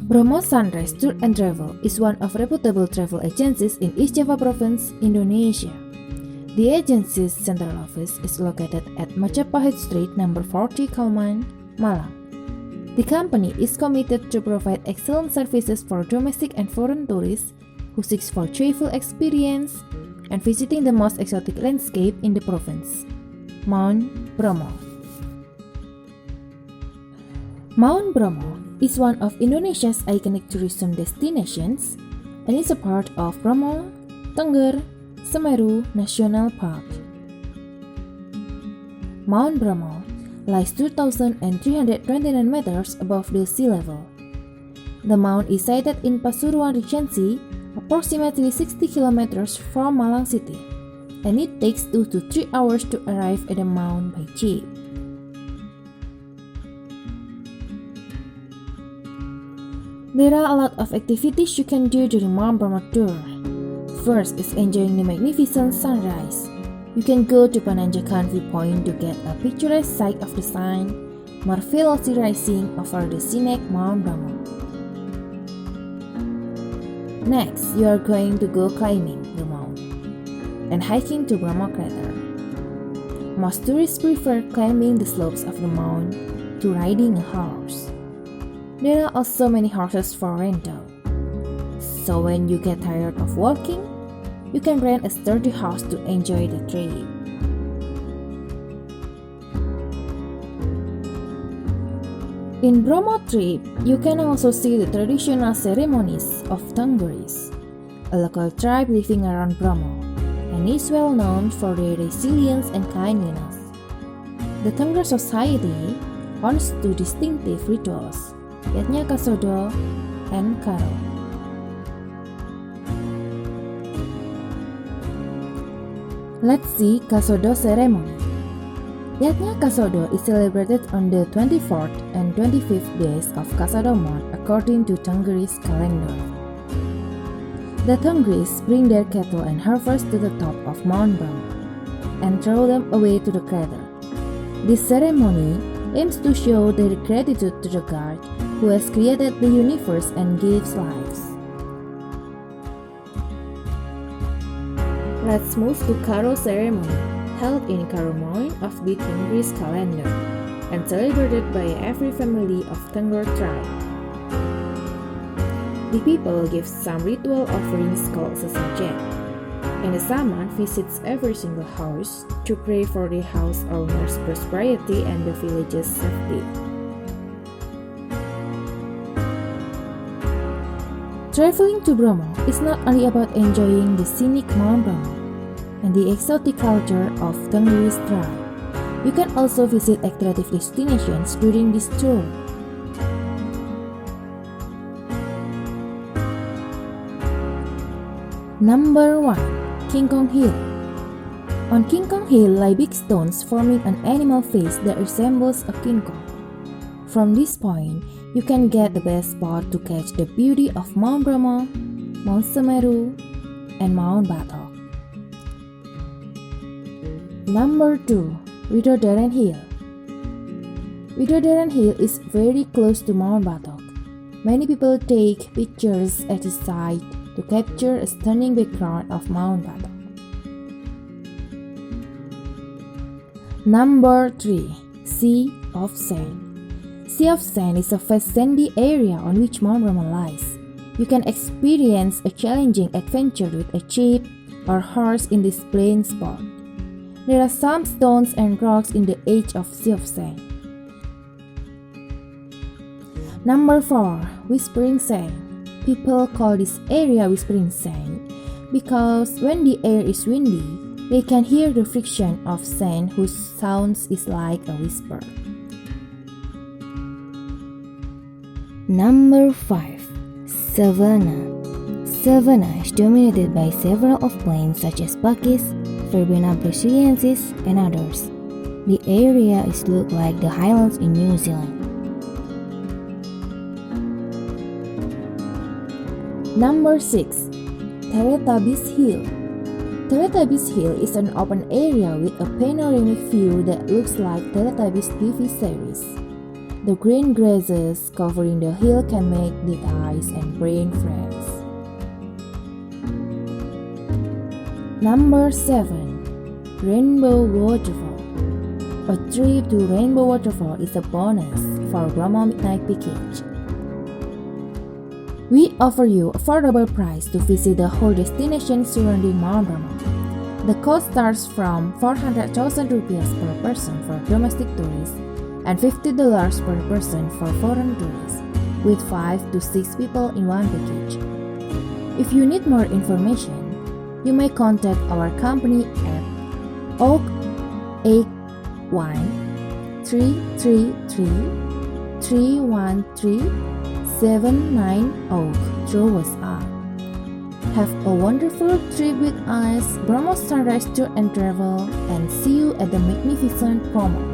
Bromo Sunrise Tour and Travel is one of reputable travel agencies in East Java Province, Indonesia. The agency's central office is located at Majapahit Street, number 40, Kauman, Malang. The company is committed to provide excellent services for domestic and foreign tourists who seek for joyful experience and visiting the most exotic landscape in the province, Mount Bromo. Mount Bromo is one of Indonesia's iconic tourism destinations and is a part of Bromo Tengger Semeru National Park. Mount Bromo lies 2,329 meters above the sea level. The mount is sited in Pasuruan Regency, approximately 60 kilometers from Malang City, and it takes 2 to 3 hours to arrive at the mount by jeep. There are a lot of activities you can do during Mount Bromo tour. First is enjoying the magnificent sunrise. You can go to Pananjakan viewpoint to get a picturesque sight of the sun marvelously rising over the scenic Mount Bromo. Next, you are going to go climbing the mount and hiking to Bromo Crater. Most tourists prefer climbing the slopes of the mount to riding a horse. There are also many horses for rental. So when you get tired of walking, you can rent a sturdy horse to enjoy the trip. In Bromo trip, you can also see the traditional ceremonies of Tenggeris, a local tribe living around Bromo, and is well known for their resilience and kindliness. The Tengger Society owns two distinctive rituals, Yatnya Kasodo and Karo. Let's see Kasodo ceremony. Yatnya Kasodo is celebrated on the 24th and 25th days of Kasodo month according to Tenggeris calendar. The Tenggeris bring their cattle and harvest to the top of Mount Bromo and throw them away to the crater. This ceremony aims to show their gratitude to the God who has created the universe and gives lives. Let's move to Karo ceremony, held in Karo month of the Tenggeris calendar and celebrated by every family of Tengger tribe. The people give some ritual offerings called sesajen, and the shaman visits every single house to pray for the house owner's prosperity and the village's safety. Traveling to Bromo is not only about enjoying the scenic Mount Bromo and the exotic culture of Tenggeris tribe. You can also visit attractive destinations during this tour. Number 1. King Kong Hill. On King Kong Hill lie big stones forming an animal face that resembles a King Kong. From this point, you can get the best spot to catch the beauty of Mount Bromo, Mount Semeru, and Mount Batok. Number 2. Widodaren Hill. Widodaren Hill is very close to Mount Batok. Many people take pictures at its side to capture a stunning background of Mount Batok. Number 3. Sea of Sand. Sea of Sand is a vast sandy area on which Mount Bromo lies. You can experience a challenging adventure with a jeep or horse in this plain spot. There are some stones and rocks in the edge of Sea of Sand. Number 4. Whispering Sand. People call this area Whispering Sand because when the air is windy, they can hear the friction of sand whose sounds is like a whisper. Number 5. Savannah. Savannah is dominated by several of plains such as Pakis, Verbena brasiliensis, and others. The area is looked like the highlands in New Zealand. Number 6. Teletubbies Hill. Teletubbies Hill is an open area with a panoramic view that looks like Teletubbies TV series. The green grasses covering the hill can make the eyes and brain fresh. Number 7. Rainbow Waterfall. A trip to Rainbow Waterfall is a bonus for Bromo Midnight Package. We offer you affordable price to visit the whole destination surrounding Mount Bromo. The cost starts from 400,000 rupees per person for domestic tourists and $50 per person for foreign tourists, with 5 to 6 people in one package. If you need more information, you may contact our company at Oak 81333-313-790 through WhatsApp. Have a wonderful trip with us, Bromo Sunrise Tour and Travel, and see you at the magnificent Bromo.